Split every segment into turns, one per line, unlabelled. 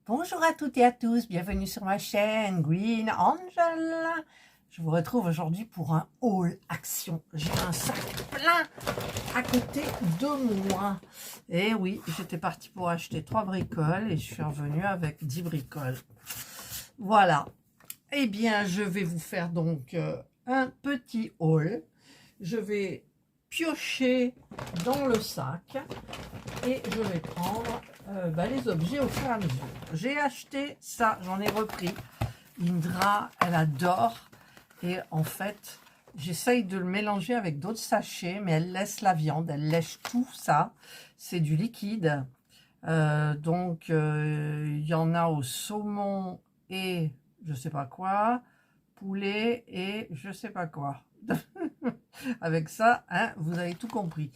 Bonjour à toutes et à tous, bienvenue sur ma chaîne Green Angel. Je vous retrouve aujourd'hui pour un haul action. J'ai un sac plein à côté de moi. Et oui, j'étais partie pour acheter 3 bricoles et je suis revenue avec 10 bricoles. Voilà. Eh bien, je vais vous faire donc un petit haul. Je vais piocher dans le sac et je vais prendre les objets au fur et à mesure. J'ai acheté ça, j'en ai repris. Indra, elle adore. Et en fait, j'essaye de le mélanger avec d'autres sachets, mais elle laisse la viande, elle lèche tout ça. C'est du liquide. Donc, il y en a au saumon et je sais pas quoi, poulet et je sais pas quoi. Avec ça, hein, vous avez tout compris.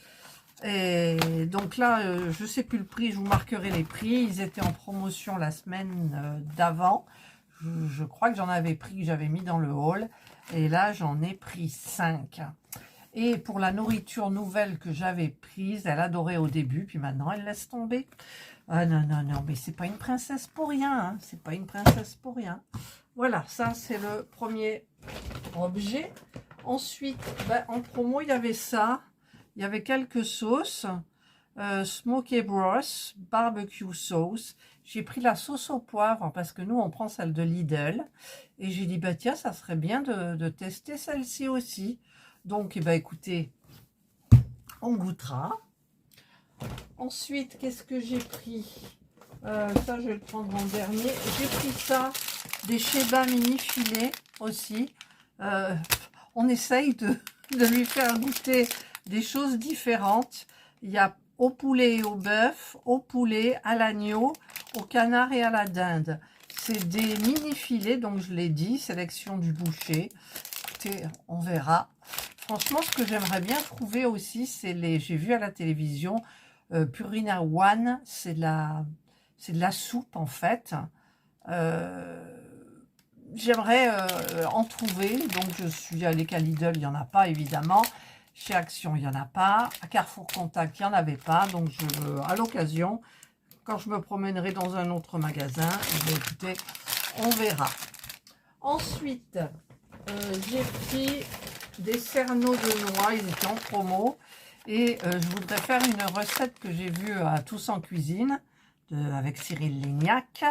Et donc là, je sais plus le prix, je vous marquerai les prix. Ils étaient en promotion la semaine d'avant. Je crois que j'en avais pris, que j'avais mis dans le haul. Et là, j'en ai pris 5. Et pour la nourriture nouvelle que j'avais prise, elle adorait au début, puis maintenant, elle laisse tomber. Ah non, non, non, mais c'est pas une princesse pour rien. Hein, c'est pas une princesse pour rien. Voilà, ça, c'est le premier objet. Ensuite, en promo, il y avait ça. Il y avait quelques sauces. Smoky Bros, barbecue sauce. J'ai pris la sauce au poivre parce que nous, on prend celle de Lidl. Et j'ai dit, bah tiens, ça serait bien de tester celle-ci aussi. Donc, écoutez, on goûtera. Ensuite, qu'est-ce que j'ai pris? Ça, je vais le prendre en dernier. J'ai pris ça, des Sheba mini filets aussi. On essaye de lui faire goûter des choses différentes. Il y a au poulet et au bœuf, au poulet, à l'agneau, au canard et à la dinde. C'est des mini filets, donc je l'ai dit, sélection du boucher. Écoutez, on verra. Franchement, ce que j'aimerais bien trouver aussi, c'est les... J'ai vu à la télévision, Purina One, c'est de la soupe en fait. J'aimerais en trouver, donc je suis allée qu'à Lidl, il n'y en a pas évidemment. Chez Action, il n'y en a pas. À Carrefour Contact, il n'y en avait pas. Donc, à l'occasion, quand je me promènerai dans un autre magasin, écoutez, on verra. Ensuite, j'ai pris des cerneaux de noix. Ils étaient en promo. Et je voudrais faire une recette que j'ai vue à Tous en Cuisine avec Cyril Lignac.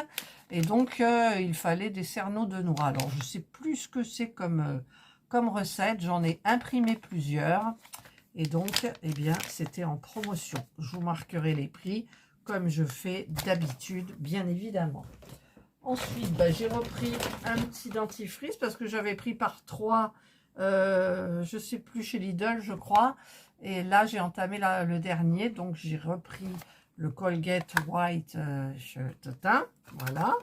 Et donc, il fallait des cerneaux de noix. Alors, je ne sais plus ce que c'est comme recette. J'en ai imprimé plusieurs. Et donc, eh bien, c'était en promotion. Je vous marquerai les prix comme je fais d'habitude, bien évidemment. Ensuite, j'ai repris un petit dentifrice parce que j'avais pris par 3, je ne sais plus, chez Lidl, je crois. Et là, j'ai entamé le dernier. Donc, j'ai repris le Colgate White teint. Voilà.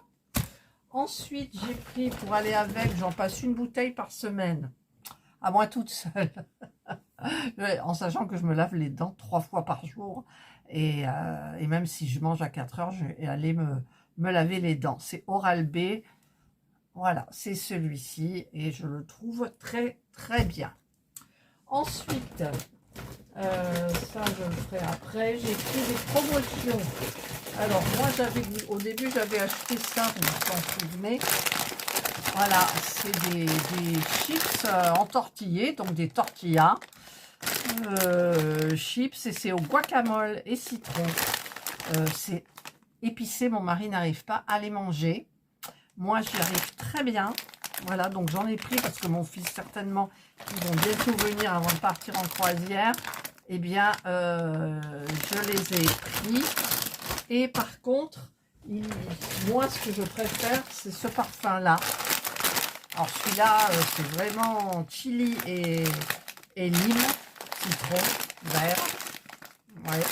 Ensuite, j'ai pris, pour aller avec, j'en passe une bouteille par semaine. À moi toute seule. En sachant que je me lave les dents 3 fois par jour. Et même si je mange à 4 heures, je vais aller me laver les dents. C'est Oral-B. Voilà, c'est celui-ci. Et je le trouve très, très bien. Ensuite, ça, je le ferai après. J'ai pris des promotions. Alors, moi, au début, j'avais acheté ça, vous vous en souvenez. Voilà, c'est des chips entortillés, donc des tortillas. Chips, et c'est au guacamole et citron. C'est épicé, mon mari n'arrive pas à les manger. Moi, j'y arrive très bien. Voilà, donc j'en ai pris parce que mon fils, certainement, ils vont bientôt venir avant de partir en croisière. Eh bien, je les ai pris. Et par contre, moi, ce que je préfère, c'est ce parfum-là. Alors, celui-là, c'est vraiment chili et lime, citron, vert. Ouais.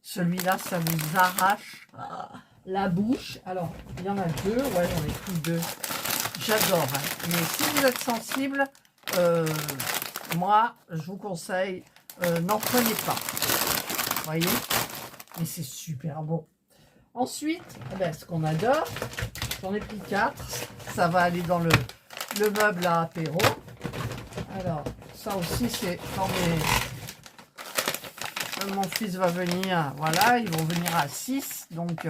Celui-là, ça vous arrache la bouche. Alors, il y en a 2. Ouais, j'en ai pris 2. J'adore. Hein. Mais si vous êtes sensible, moi, je vous conseille, n'en prenez pas. Vous voyez? Mais c'est super bon. Ensuite, ce qu'on adore, j'en ai pris 4. Ça va aller dans le meuble à apéro. Alors, ça aussi, c'est quand mon fils va venir. Voilà, ils vont venir à 6. Donc,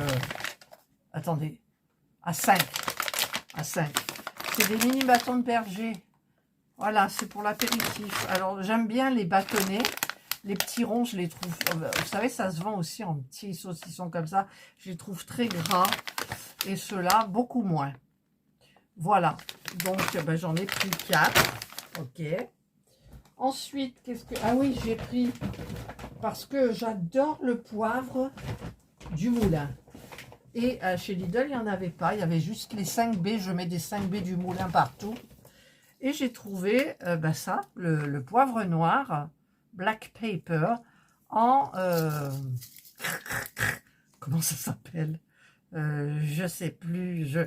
attendez, à 5. À 5. C'est des mini bâtons de berger. Voilà, c'est pour l'apéritif. Alors, j'aime bien les bâtonnets. Les petits ronds, je les trouve... Vous savez, ça se vend aussi en petits saucissons comme ça. Je les trouve très gras. Et ceux-là, beaucoup moins. Voilà. Donc, ben, j'en ai pris 4. Ok. Ensuite, qu'est-ce que... Ah oui, j'ai pris... Parce que j'adore le poivre du moulin. Et chez Lidl, il n'y en avait pas. Il y avait juste les 5B. Je mets des 5B du moulin partout. Et j'ai trouvé ben ça, le poivre noir, black pepper, en... comment ça s'appelle? Je sais plus.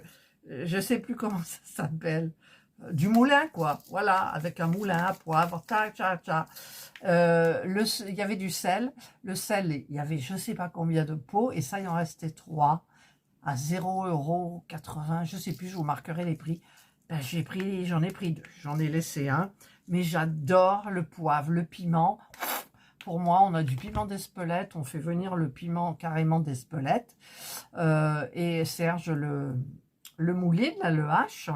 Je sais plus comment ça s'appelle. Du moulin, quoi. Voilà, avec un moulin à poivre. Il y avait du sel. Le sel, il y avait je sais pas combien de pots. Et ça, il en restait 3 à 0,80 €. Je sais plus, je vous marquerai les prix. Ben, j'en ai pris 2. J'en ai laissé un. Mais j'adore le poivre, le piment. Pour moi, on a du piment d'Espelette. On fait venir le piment carrément d'Espelette. Et Serge le mouline, là, le hache.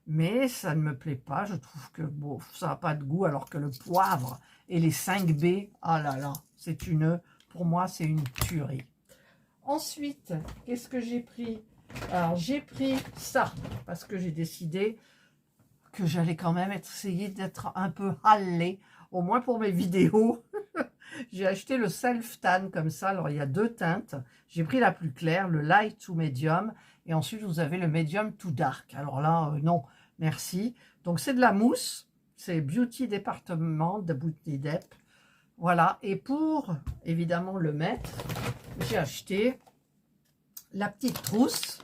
Mais ça ne me plaît pas. Je trouve que bon, ça n'a pas de goût. Alors que le poivre et les 5B, oh là là, c'est une... Pour moi, c'est une tuerie. Ensuite, qu'est-ce que j'ai pris? Alors, j'ai pris ça, parce que j'ai décidé que j'allais quand même essayer d'être un peu hallée, au moins pour mes vidéos. J'ai acheté le self-tan comme ça. Alors, il y a 2 teintes. J'ai pris la plus claire, le light to medium. Et ensuite, vous avez le medium to dark. Alors là, non, merci. Donc, c'est de la mousse. C'est Beauty Département de Beauty Dep. Voilà. Et pour, évidemment, le mettre, j'ai acheté la petite trousse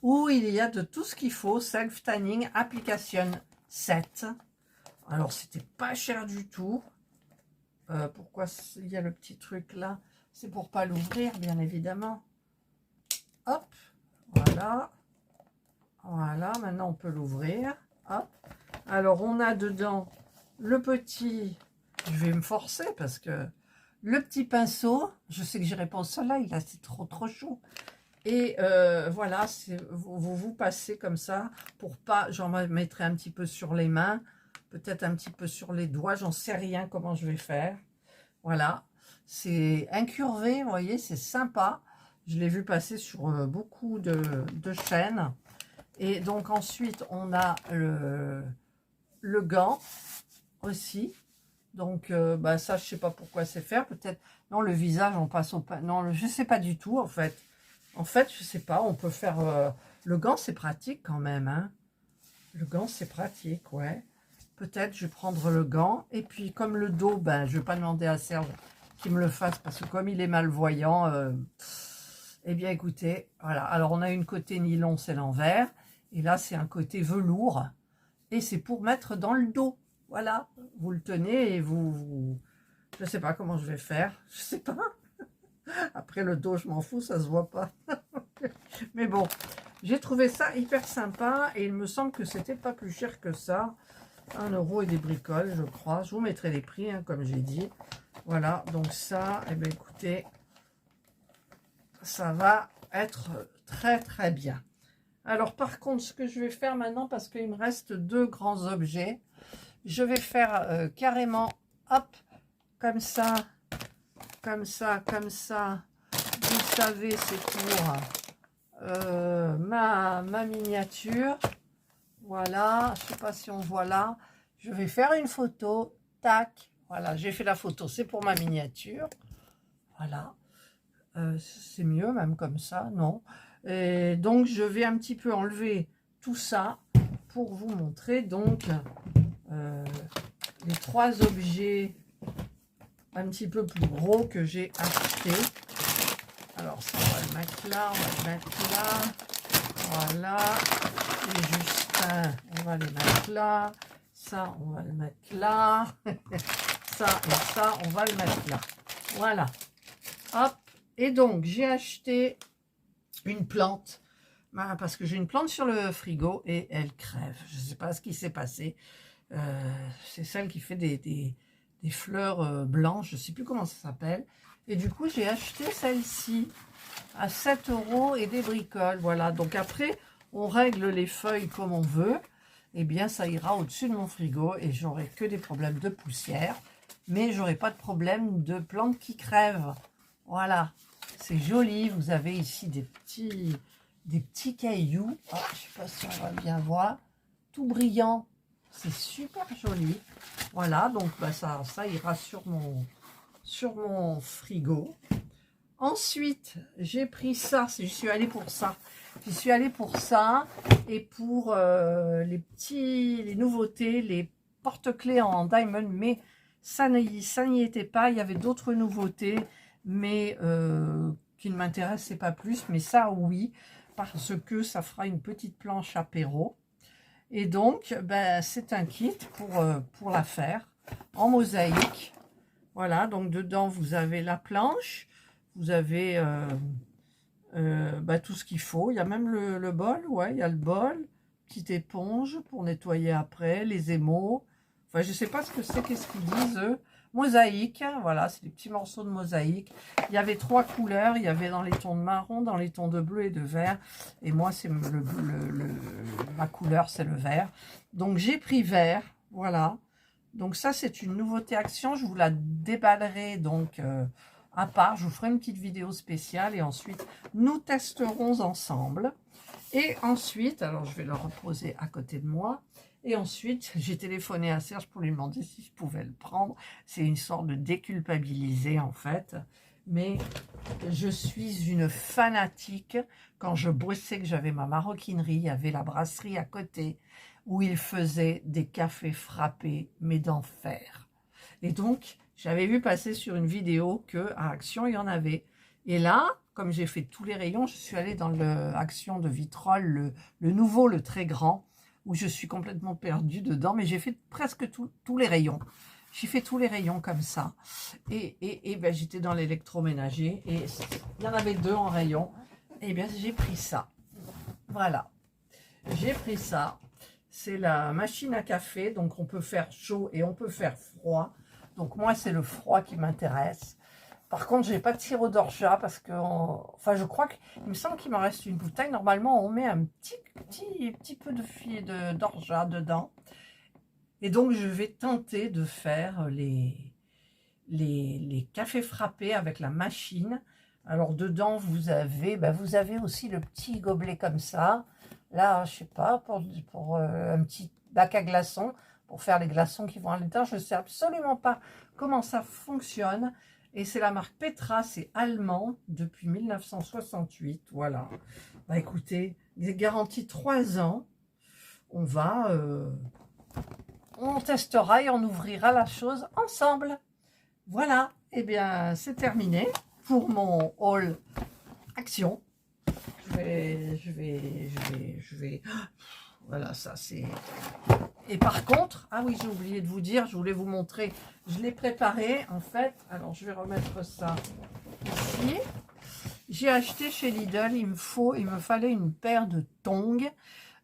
où il y a de tout ce qu'il faut. Self Tanning Application 7. Alors, c'était pas cher du tout. Pourquoi il y a le petit truc là? C'est pour pas l'ouvrir, bien évidemment. Hop, voilà. Voilà, maintenant on peut l'ouvrir. Hop. Alors, on a dedans le petit... Je vais me forcer parce que... Le petit pinceau, je sais que j'irai pas au soleil, là c'est trop chaud. Et voilà, vous passez comme ça, pour pas, j'en mettrai un petit peu sur les mains, peut-être un petit peu sur les doigts, j'en sais rien comment je vais faire. Voilà, c'est incurvé, vous voyez, c'est sympa. Je l'ai vu passer sur beaucoup de chaînes. Et donc ensuite, on a le gant aussi. Donc, bah, ça, je sais pas pourquoi c'est faire. Peut-être, non, le visage, on passe au... Non, je sais pas du tout, en fait. En fait, je sais pas, on peut faire... Le gant, c'est pratique quand même, hein. Le gant, c'est pratique, ouais. Peut-être, je vais prendre le gant. Et puis, comme le dos, ben, je vais pas demander à Serge qu'il me le fasse, parce que comme il est malvoyant, eh bien, écoutez, voilà. Alors, on a une côté nylon, c'est l'envers. Et là, c'est un côté velours. Et c'est pour mettre dans le dos. Voilà, vous le tenez et je ne sais pas comment je vais faire. Je sais pas. Après le dos, je m'en fous, ça se voit pas. Mais bon, j'ai trouvé ça hyper sympa. Et il me semble que c'était pas plus cher que ça. 1 € et des bricoles, je crois. Je vous mettrai les prix, hein, comme j'ai dit. Voilà, donc ça, eh bien, écoutez, ça va être très bien. Alors, par contre, ce que je vais faire maintenant, parce qu'il me reste 2 grands objets, je vais faire carrément, hop, comme ça, comme ça, comme ça. Vous savez, c'est pour ma miniature. Voilà, je ne sais pas si on voit là. Je vais faire une photo, tac. Voilà, j'ai fait la photo, c'est pour ma miniature. Voilà, c'est mieux même comme ça, non? Et donc, je vais un petit peu enlever tout ça pour vous montrer donc... les 3 objets un petit peu plus gros que j'ai achetés. Alors ça, on va le mettre là, on va le mettre là. Voilà. Les Justins, on va les mettre là. Ça, on va le mettre là. Ça et ça, on va le mettre là. Voilà. Hop. Et donc, j'ai acheté une plante. Parce que j'ai une plante sur le frigo et elle crève. Je ne sais pas ce qui s'est passé. C'est celle qui fait des des fleurs blanches, je ne sais plus comment ça s'appelle. Et du coup, j'ai acheté celle-ci à 7 € et des bricoles. Voilà, donc après, on règle les feuilles comme on veut. Eh bien, ça ira au-dessus de mon frigo et j'aurai que des problèmes de poussière. Mais j'aurai pas de problème de plantes qui crèvent. Voilà, c'est joli. Vous avez ici des petits cailloux. Oh, je sais pas si on va bien voir. Tout brillant. C'est super joli. Voilà, donc bah, ça ira sur mon frigo. Ensuite, j'ai pris ça. Je suis allée pour ça. J'y suis allée pour ça et pour les nouveautés, les porte-clés en diamond, mais ça n'y était pas. Il y avait d'autres nouveautés, mais qui ne m'intéressaient pas plus. Mais ça, oui, parce que ça fera une petite planche apéro. Et donc, ben, c'est un kit pour la faire en mosaïque. Voilà, donc dedans, vous avez la planche, vous avez bah, tout ce qu'il faut. Il y a même le bol, ouais, il y a le bol, petite éponge pour nettoyer après, les émaux. Enfin, je ne sais pas ce que c'est, qu'est-ce qu'ils disent, eux. Mosaïque, hein, voilà, c'est des petits morceaux de mosaïque. Il y avait 3 couleurs, il y avait dans les tons de marron, dans les tons de bleu et de vert. Et moi, c'est ma couleur, c'est le vert. Donc, j'ai pris vert, voilà. Donc, ça, c'est une nouveauté Action. Je vous la déballerai, donc, à part. Je vous ferai une petite vidéo spéciale et ensuite, nous testerons ensemble. Et ensuite, alors, je vais le reposer à côté de moi. Et ensuite, j'ai téléphoné à Serge pour lui demander si je pouvais le prendre. C'est une sorte de déculpabiliser, en fait. Mais je suis une fanatique. Quand je bossais, que j'avais ma maroquinerie, il y avait la brasserie à côté, où il faisait des cafés frappés, mais d'enfer. Et donc, j'avais vu passer sur une vidéo qu'à Action, il y en avait. Et là, comme j'ai fait tous les rayons, je suis allée dans l'Action de Vitrolles, le nouveau, le très grand, où je suis complètement perdue dedans, mais j'ai fait presque tous les rayons. J'ai fait tous les rayons comme ça. Et ben, j'étais dans l'électroménager, et il y en avait 2 en rayon. Et bien, j'ai pris ça. Voilà. J'ai pris ça. C'est la machine à café, donc on peut faire chaud et on peut faire froid. Donc moi, c'est le froid qui m'intéresse. Par contre, je n'ai pas de sirop d'orgeat parce que, enfin, je crois qu'il me semble qu'il m'en reste une bouteille. Normalement, on met un petit peu d'orgeat dedans. Et donc, je vais tenter de faire les cafés frappés avec la machine. Alors, dedans, vous avez aussi le petit gobelet comme ça. Là, je sais pas, pour un petit bac à glaçons, pour faire les glaçons qui vont à l'intérieur. Je ne sais absolument pas comment ça fonctionne. Et c'est la marque Petra, c'est allemand, depuis 1968. Voilà. Bah écoutez, il est garanti 3 ans. On testera et on ouvrira la chose ensemble. Voilà, et bien c'est terminé pour mon haul Action. Je vais. Voilà, ça c'est. Et par contre, ah oui, j'ai oublié de vous dire, je voulais vous montrer, je l'ai préparé en fait. Alors je vais remettre ça ici. J'ai acheté chez Lidl, il me fallait une paire de tongs.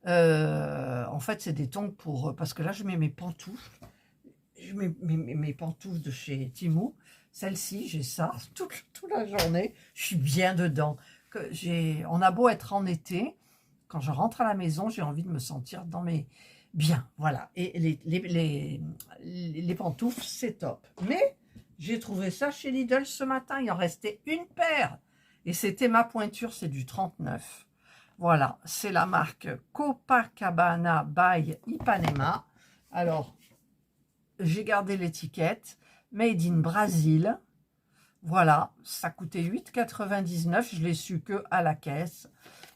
En fait, c'est des tongs parce que là, je mets mes pantoufles. Je mets mes pantoufles de chez Temu. Celle-ci, j'ai ça toute la journée. Je suis bien dedans. On a beau être en été, quand je rentre à la maison, j'ai envie de me sentir dans mes bien. Voilà. Et les pantoufles, c'est top. Mais j'ai trouvé ça chez Lidl ce matin. Il en restait une paire. Et c'était ma pointure, c'est du 39. Voilà, c'est la marque Copacabana by Ipanema. Alors, j'ai gardé l'étiquette. Made in Brazil. Voilà, ça coûtait 8,99. Je l'ai su que à la caisse.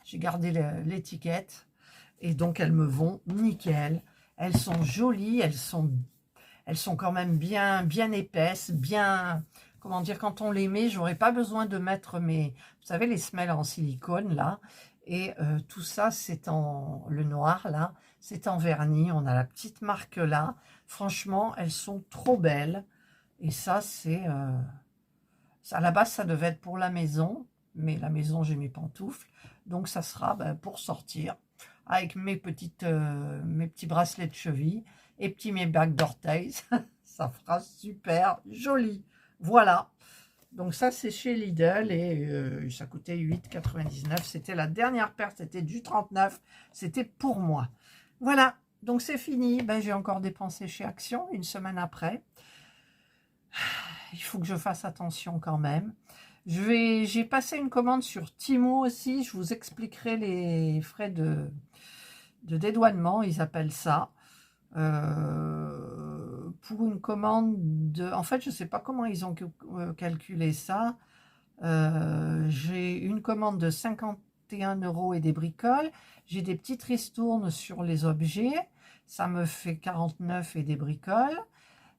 J'ai gardé l'étiquette. Et donc, elles me vont nickel. Elles sont jolies. Elles sont quand même bien épaisses. Bien, comment dire, quand on les met, j'aurais pas besoin de mettre vous savez, les semelles en silicone, là. Et tout ça, c'est le noir, là. C'est en vernis. On a la petite marque, là. Franchement, elles sont trop belles. Et ça, c'est... à la base, ça devait être pour la maison. Mais la maison, j'ai mes pantoufles. Donc, ça sera pour sortir avec mes petits bracelets de cheville et mes bagues d'orteils. Ça fera super joli. Voilà. Donc ça, c'est chez Lidl et ça coûtait 8,99. C'était la dernière paire, c'était du 39. C'était pour moi. Voilà, donc c'est fini. Ben, j'ai encore dépensé chez Action une semaine après. Il faut que je fasse attention quand même. J'ai passé une commande sur Temu aussi. Je vous expliquerai les frais de dédouanement, ils appellent ça. Pour une commande de... En fait, je ne sais pas comment ils ont calculé ça. J'ai une commande de 51 € et des bricoles. J'ai des petites ristournes sur les objets. Ça me fait 49 et des bricoles.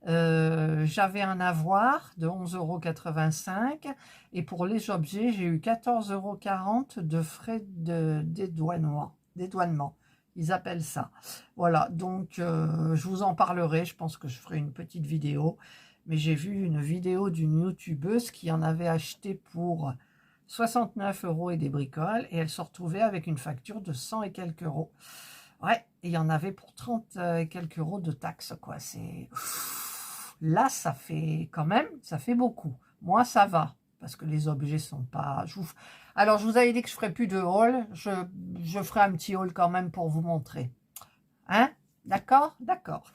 J'avais un avoir de 11,85 € et pour les objets, j'ai eu 14,40 € de frais de dédouanement. Ils appellent ça. Voilà, donc je vous en parlerai. Je pense que je ferai une petite vidéo. Mais j'ai vu une vidéo d'une youtubeuse qui en avait acheté pour 69 € et des bricoles. Et elle se retrouvait avec une facture de 100 et quelques euros. Ouais, et il y en avait pour 30 et quelques euros de taxes, quoi. C'est... Là, ça fait quand même, ça fait beaucoup. Moi, ça va, parce que les objets sont pas... Alors, je vous avais dit que je ne ferais plus de haul. Je ferai un petit haul quand même pour vous montrer. Hein? D'accord? D'accord.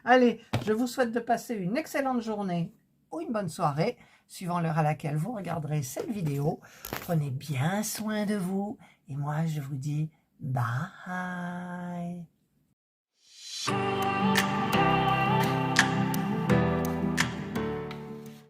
Allez, je vous souhaite de passer une excellente journée ou une bonne soirée, suivant l'heure à laquelle vous regarderez cette vidéo. Prenez bien soin de vous. Et moi, je vous dis bye.